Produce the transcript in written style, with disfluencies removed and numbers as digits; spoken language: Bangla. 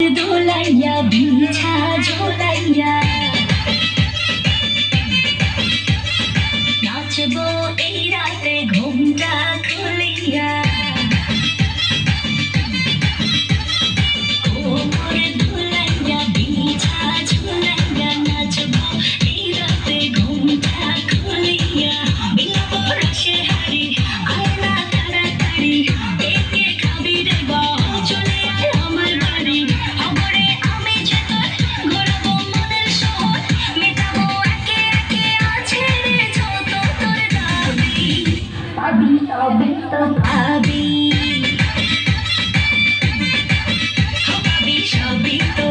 দোলাইয়া বিছা ঝোলাইয়া নাচবো এই রাতে ঘুমটা খুলিয়া কোমর দোলাইয়া বিছা ঝোলাইয়া নাচবো এই রাতে ঘুমটা খুলিয়া বিলাবো রসে হারি আয় না তাড়াতাড়ি একে খাবি রে বা চলে আয় আমার বাড়ি খবরে আমি যে তোর ঘোরাবো মনের শহর মেটাবো একে একে আছে রে যত তোর দাবি পাবি তবে তো পাবি পাবি সবই তো